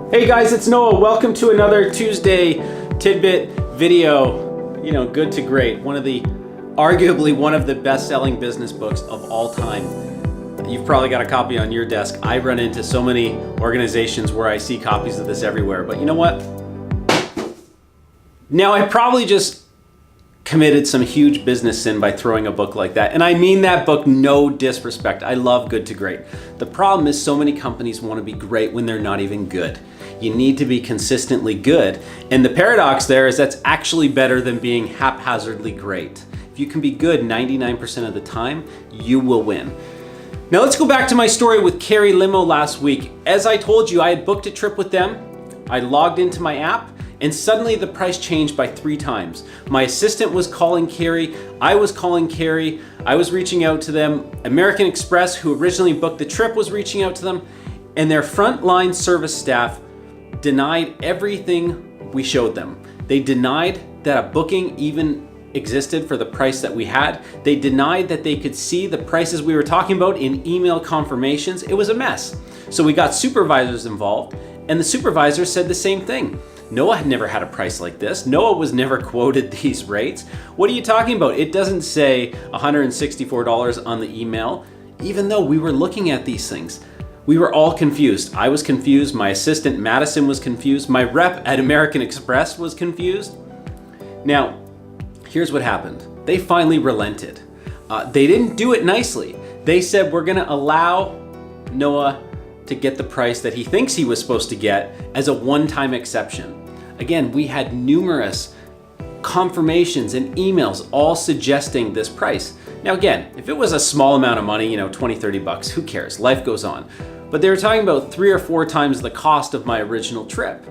Hey guys, it's Noah. Welcome to another Tuesday Tidbit video. You know, Good to Great, arguably one of the best-selling business books of all time. You've probably got a copy on your desk. I run into so many organizations where I see copies of this everywhere, but you know what? Now, I probably just committed some huge business sin by throwing a book like that. And I mean that book no disrespect. I love Good to Great. The problem is so many companies want to be great when they're not even good. You need to be consistently good. And the paradox there is that's actually better than being haphazardly great. If you can be good 99% of the time, you will win. Now let's go back to my story with Carrie Limo last week. As I told you, I had booked a trip with them. I logged into my app, and suddenly the price changed by 3 times. My assistant was calling Carrie, I was calling Carrie, I was reaching out to them. American Express, who originally booked the trip, was reaching out to them, and their frontline service staff denied everything we showed them. They denied that a booking even existed for the price that we had. They denied that they could see the prices we were talking about in email confirmations. It was a mess. So we got supervisors involved, and the supervisors said the same thing. Noah had never had a price like this. Noah was never quoted these rates. What are you talking about? It doesn't say $164 on the email, even though we were looking at these things. We were all confused. I was confused. My assistant Madison was confused. My rep at American Express was confused. Now, here's what happened. They finally relented. They didn't do it nicely. They said, we're gonna allow Noah to get the price that he thinks he was supposed to get as a one-time exception. Again, we had numerous confirmations and emails all suggesting this price. Now again, if it was a small amount of money, $20, $30, who cares? Life goes on. But they were talking about 3 or 4 times the cost of my original trip.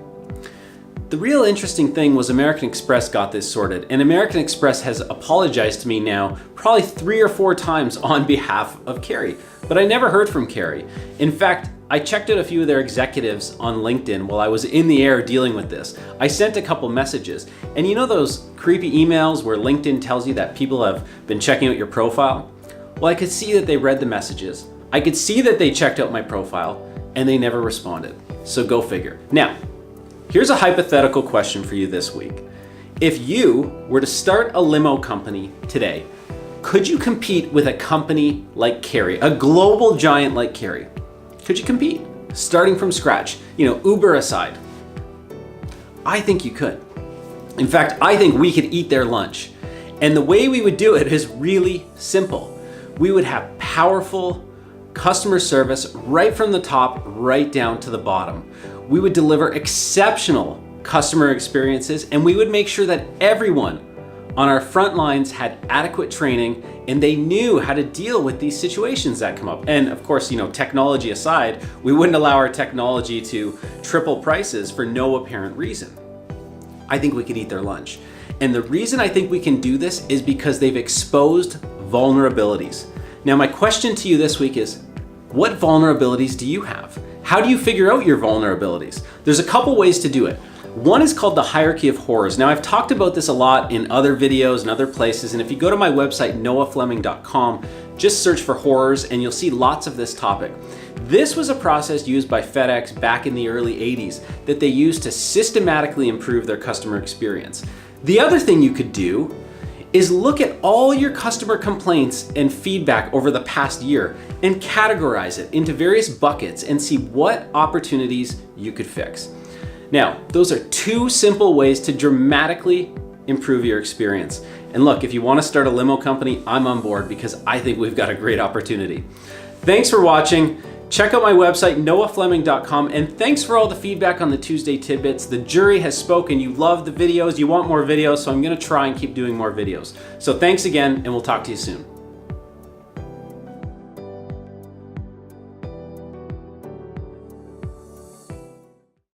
The real interesting thing was American Express got this sorted, and American Express has apologized to me now probably 3 or 4 times on behalf of Carrie, but I never heard from Carrie. In fact, I checked out a few of their executives on LinkedIn while I was in the air dealing with this. I sent a couple messages, and you know those creepy emails where LinkedIn tells you that people have been checking out your profile? Well, I could see that they read the messages. I could see that they checked out my profile, and they never responded. So go figure. Now, here's a hypothetical question for you this week. If you were to start a limo company today, could you compete with a company like Carrie, a global giant like Carrie? Could you compete, starting from scratch? Uber aside. I think you could. In fact, I think we could eat their lunch. And the way we would do it is really simple. We would have powerful customer service right from the top, right down to the bottom. We would deliver exceptional customer experiences, and we would make sure that everyone on our front lines had adequate training and they knew how to deal with these situations that come up. And of course, technology aside, we wouldn't allow our technology to triple prices for no apparent reason. I think we could eat their lunch. And the reason I think we can do this is because they've exposed vulnerabilities. Now, my question to you this week is, what vulnerabilities do you have? How do you figure out your vulnerabilities? There's a couple ways to do it. One is called the hierarchy of horrors. Now, I've talked about this a lot in other videos and other places, and if you go to my website, noahfleming.com, just search for horrors and you'll see lots of this topic. This was a process used by FedEx back in the early 80s that they used to systematically improve their customer experience. The other thing you could do is look at all your customer complaints and feedback over the past year and categorize it into various buckets and see what opportunities you could fix. Now, those are 2 simple ways to dramatically improve your experience. And look, if you want to start a limo company, I'm on board because I think we've got a great opportunity. Thanks for watching. Check out my website, noahfleming.com, and thanks for all the feedback on the Tuesday Tidbits. The jury has spoken. You love the videos. You want more videos, so I'm going to try and keep doing more videos. So thanks again, and we'll talk to you soon.